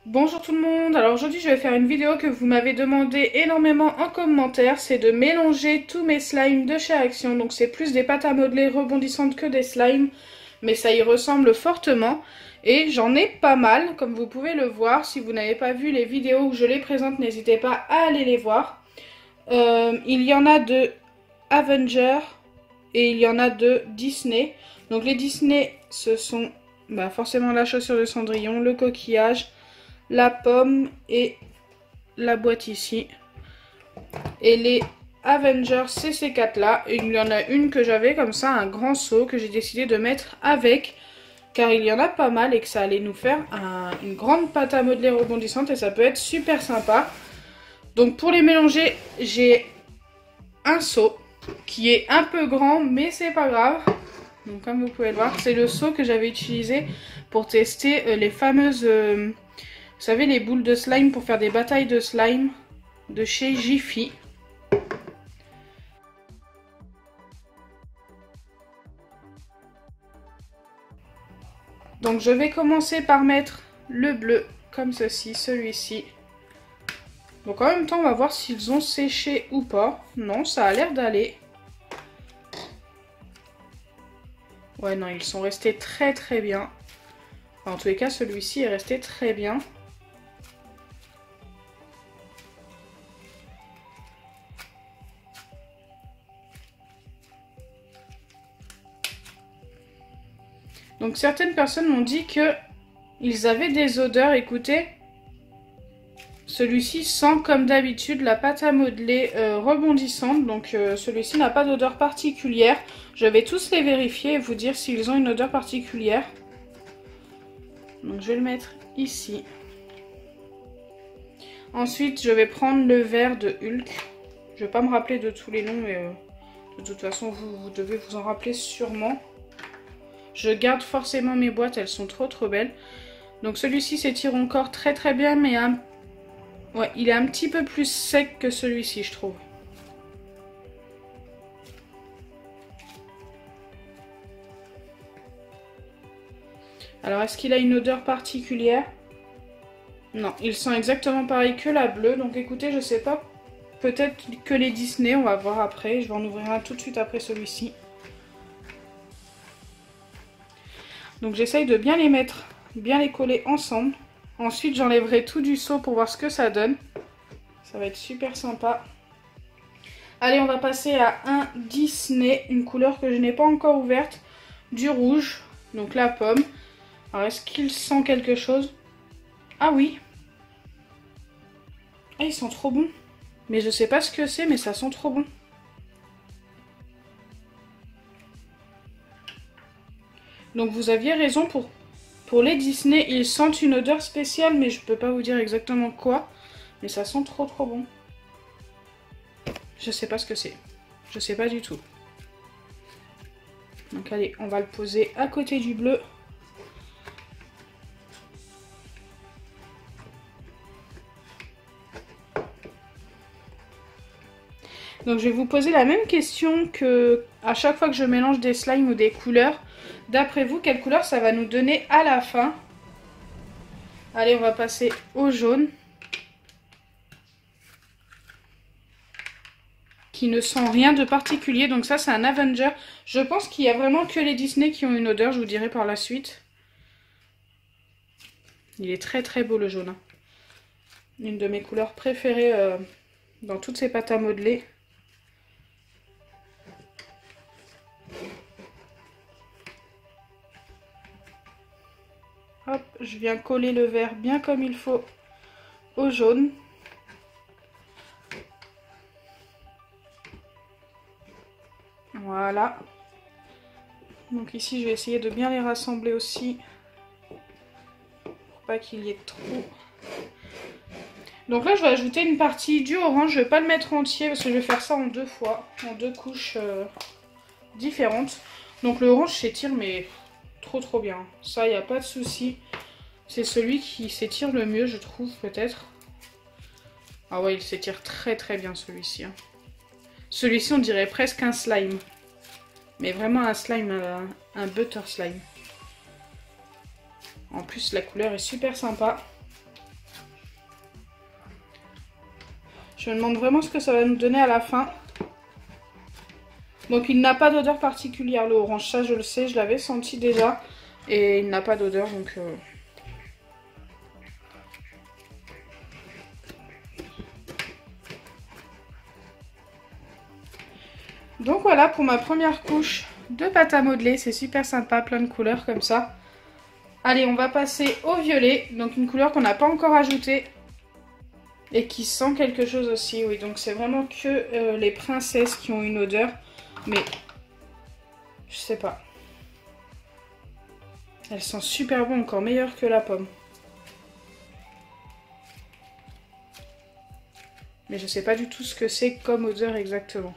Bonjour tout le monde, alors aujourd'hui je vais faire une vidéo que vous m'avez demandé énormément en commentaire, c'est de mélanger tous mes slimes de chez Action, donc c'est plus des pâtes à modeler rebondissantes que des slimes, mais ça y ressemble fortement, et j'en ai pas mal, comme vous pouvez le voir. Si vous n'avez pas vu les vidéos où je les présente, n'hésitez pas à aller les voir. Il y en a de Avenger et il y en a de Disney, donc les Disney ce sont forcément la chaussure de Cendrillon, le coquillage, la pomme et la boîte ici. Et les Avengers, c'est ces quatre là. Et il y en a une que j'avais comme ça, un grand seau que j'ai décidé de mettre avec, car il y en a pas mal et que ça allait nous faire une grande pâte à modeler rebondissante et ça peut être super sympa. Donc pour les mélanger, j'ai un seau qui est un peu grand, mais c'est pas grave. Donc comme vous pouvez le voir, c'est le seau que j'avais utilisé pour tester les fameuses... vous savez, les boules de slime pour faire des batailles de slime de chez Jiffy. Donc je vais commencer par mettre le bleu comme ceci, celui-ci. Donc en même temps, on va voir s'ils ont séché ou pas. Non, ça a l'air d'aller. Ouais, non, ils sont restés très très bien. Enfin, en tous les cas, celui-ci est resté très bien. Donc certaines personnes m'ont dit que ils avaient des odeurs. Écoutez, celui-ci sent comme d'habitude la pâte à modeler rebondissante. Donc celui-ci n'a pas d'odeur particulière. Je vais tous les vérifier et vous dire s'ils ont une odeur particulière. Donc je vais le mettre ici. Ensuite je vais prendre le vert de Hulk. Je ne vais pas me rappeler de tous les noms, mais de toute façon vous devez vous en rappeler sûrement. Je garde forcément mes boîtes, elles sont trop belles. Donc celui-ci s'étire encore très très bien, mais ouais, il est un petit peu plus sec que celui-ci, je trouve. Alors est-ce qu'il a une odeur particulière? Non, il sent exactement pareil que la bleue. Donc écoutez, je sais pas, peut-être que les Disney, on va voir après. Je vais en ouvrir un tout de suite après celui-ci. Donc j'essaye de bien les mettre, bien les coller ensemble. Ensuite j'enlèverai tout du seau pour voir ce que ça donne. Ça va être super sympa. Allez, on va passer à un Disney, une couleur que je n'ai pas encore ouverte. Du rouge, donc la pomme. Alors est-ce qu'il sent quelque chose? Ah oui. Ah, ils sont trop bons. Mais je sais pas ce que c'est, mais ça sent trop bon. Donc vous aviez raison, pour les Disney, ils sentent une odeur spéciale, mais je peux pas vous dire exactement quoi. Mais ça sent trop bon. Je sais pas ce que c'est. Je sais pas du tout. Donc allez, on va le poser à côté du bleu. Donc je vais vous poser la même question que à chaque fois que je mélange des slimes ou des couleurs. D'après vous, quelle couleur ça va nous donner à la fin? Allez, on va passer au jaune. Qui ne sent rien de particulier. Donc ça, c'est un Avenger. Je pense qu'il y a vraiment que les Disney qui ont une odeur, je vous dirai par la suite. Il est très beau le jaune. Hein. Une de mes couleurs préférées dans toutes ces pâtes à modeler. Hop, je viens coller le vert bien comme il faut au jaune. Voilà. Donc ici, je vais essayer de bien les rassembler aussi. Pour pas qu'il y ait trop. Donc là, je vais ajouter une partie du orange. Je vais pas le mettre entier parce que je vais faire ça en deux fois. En deux couches différentes. Donc le orange s'étire, mais trop bien. Ça, il n'y a pas de souci. C'est celui qui s'étire le mieux, je trouve, peut-être. Ah ouais, il s'étire très bien, celui-ci. Hein. Celui-ci, on dirait presque un slime. Mais vraiment un slime, un butter slime. En plus, la couleur est super sympa. Je me demande vraiment ce que ça va nous donner à la fin. Donc il n'a pas d'odeur particulière le orange, ça je le sais, je l'avais senti déjà. Et il n'a pas d'odeur donc... Donc voilà pour ma première couche de pâte à modeler, c'est super sympa, plein de couleurs comme ça. Allez, on va passer au violet, donc une couleur qu'on n'a pas encore ajoutée et qui sent quelque chose aussi. Oui, donc c'est vraiment que les princesses qui ont une odeur, mais je sais pas. Elles sont super bonnes, encore meilleures que la pomme. Mais je sais pas du tout ce que c'est comme odeur exactement.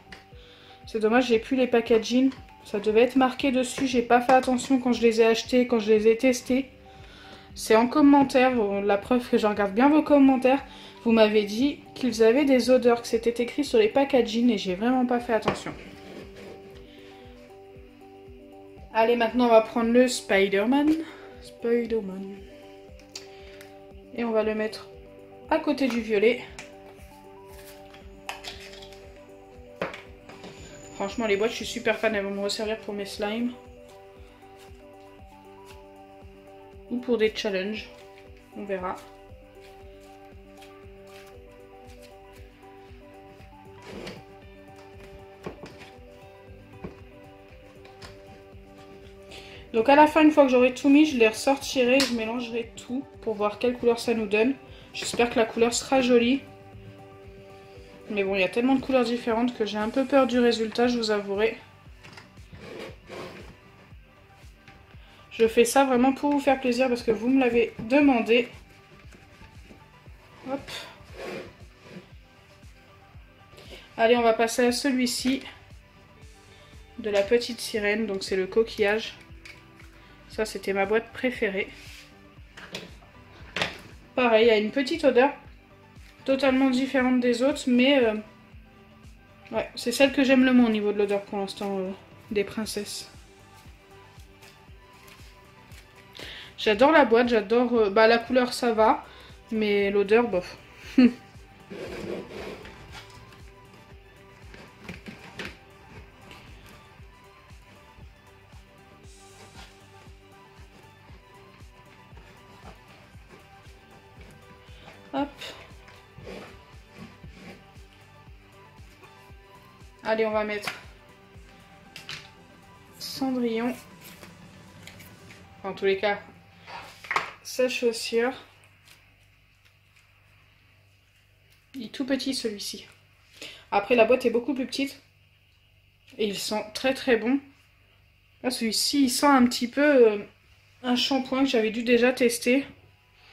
C'est dommage, j'ai plus les packaging. Ça devait être marqué dessus, j'ai pas fait attention quand je les ai achetés, quand je les ai testés. C'est en commentaire, la preuve que je regarde bien vos commentaires. Vous m'avez dit qu'ils avaient des odeurs, que c'était écrit sur les packaging et j'ai vraiment pas fait attention. Allez, maintenant on va prendre le Spider-Man. Spider-Man. Et on va le mettre à côté du violet. Franchement, les boîtes, je suis super fan. Elles vont me resservir pour mes slimes. Ou pour des challenges. On verra. Donc à la fin, une fois que j'aurai tout mis, je les ressortirai. Je mélangerai tout pour voir quelle couleur ça nous donne. J'espère que la couleur sera jolie. Mais bon, il y a tellement de couleurs différentes que j'ai un peu peur du résultat, je vous avouerai. Je fais ça vraiment pour vous faire plaisir parce que vous me l'avez demandé. Hop. Allez, on va passer à celui-ci. De la petite sirène, donc c'est le coquillage. Ça, c'était ma boîte préférée. Pareil, il y a une petite odeur totalement différente des autres, mais ouais, c'est celle que j'aime le moins au niveau de l'odeur pour l'instant des princesses. J'adore la boîte, j'adore la couleur, ça va, mais l'odeur, bof. Hop. Allez, on va mettre Cendrillon. En tous les cas, sa chaussure. Il est tout petit celui-ci. Après, la boîte est beaucoup plus petite. Et ils sont très très bons. Là, celui-ci, il sent un petit peu un shampoing que j'avais dû déjà tester.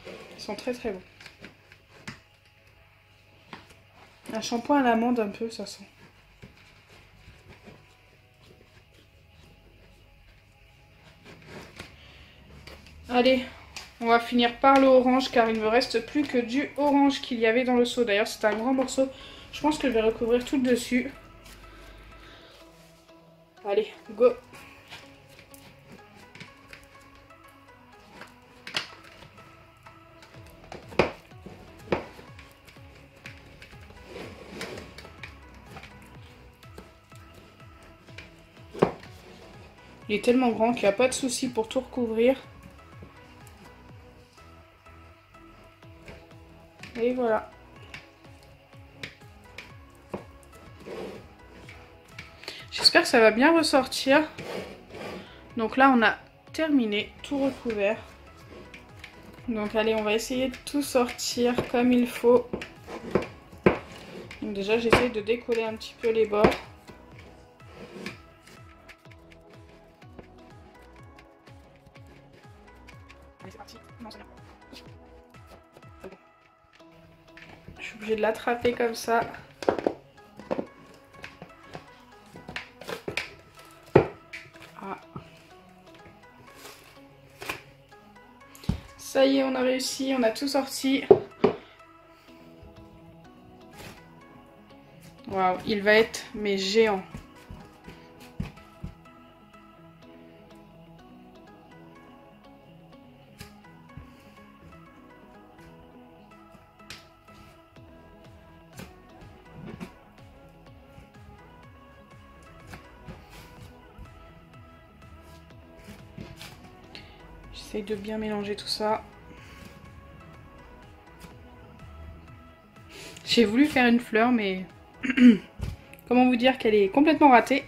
Ils sont très très bons. Un shampoing à l'amande un peu, ça sent. Allez, on va finir par le orange car il ne me reste plus que du orange qu'il y avait dans le seau. D'ailleurs, c'est un grand morceau. Je pense que je vais recouvrir tout le dessus. Allez, go! Il est tellement grand qu'il n'y a pas de souci pour tout recouvrir. Et voilà. J'espère que ça va bien ressortir. Donc là, on a terminé, tout recouvert. Donc allez, on va essayer de tout sortir comme il faut. Donc déjà, j'essaie de décoller un petit peu les bords. Allez, c'est parti. Non, c'est bien. Je suis obligée de l'attraper comme ça. Ah. Ça y est, on a réussi, on a tout sorti. Waouh, il va être mais géant. J'essaye de bien mélanger tout ça. J'ai voulu faire une fleur, mais comment vous dire qu'elle est complètement ratée.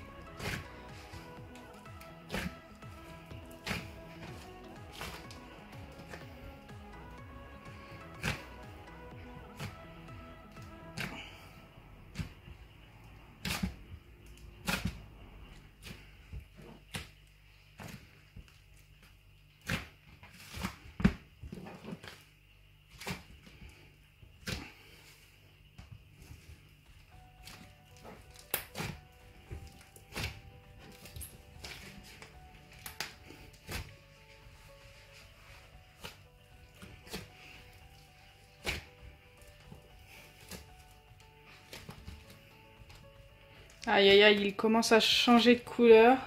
Aïe aïe aïe, il commence à changer de couleur.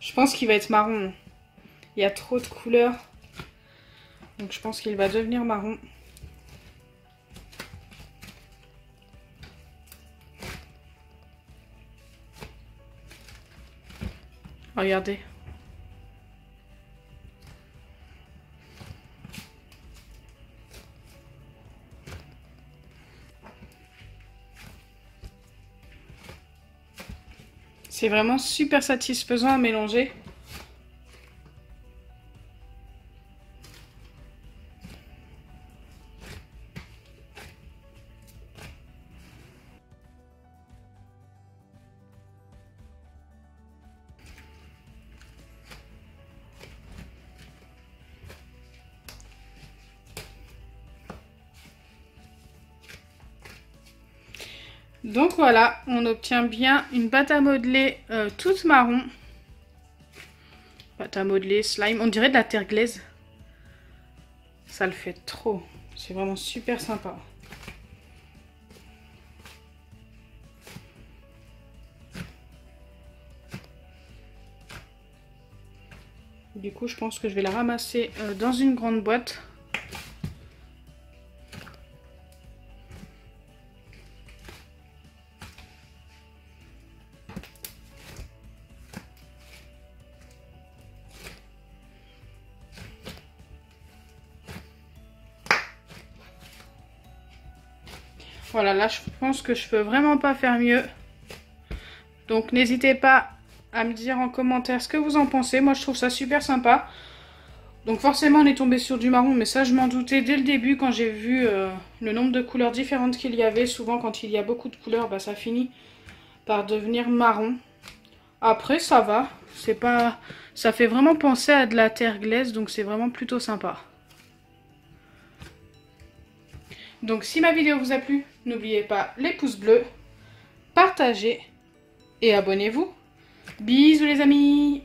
Je pense qu'il va être marron. Il y a trop de couleurs. Donc je pense qu'il va devenir marron. Regardez. C'est vraiment super satisfaisant à mélanger. Donc voilà, on obtient bien une pâte à modeler toute marron. Pâte à modeler, slime, on dirait de la terre glaise. Ça le fait trop, c'est vraiment super sympa. Du coup, je pense que je vais la ramasser dans une grande boîte. Voilà, là je pense que je peux vraiment pas faire mieux. Donc n'hésitez pas à me dire en commentaire ce que vous en pensez. Moi je trouve ça super sympa. Donc forcément on est tombé sur du marron, mais ça je m'en doutais dès le début quand j'ai vu le nombre de couleurs différentes qu'il y avait. Souvent quand il y a beaucoup de couleurs, bah, ça finit par devenir marron. Après ça va, c'est pas, ça fait vraiment penser à de la terre glaise, donc c'est vraiment plutôt sympa. Donc si ma vidéo vous a plu, n'oubliez pas les pouces bleus, partagez et abonnez-vous. Bisous les amis!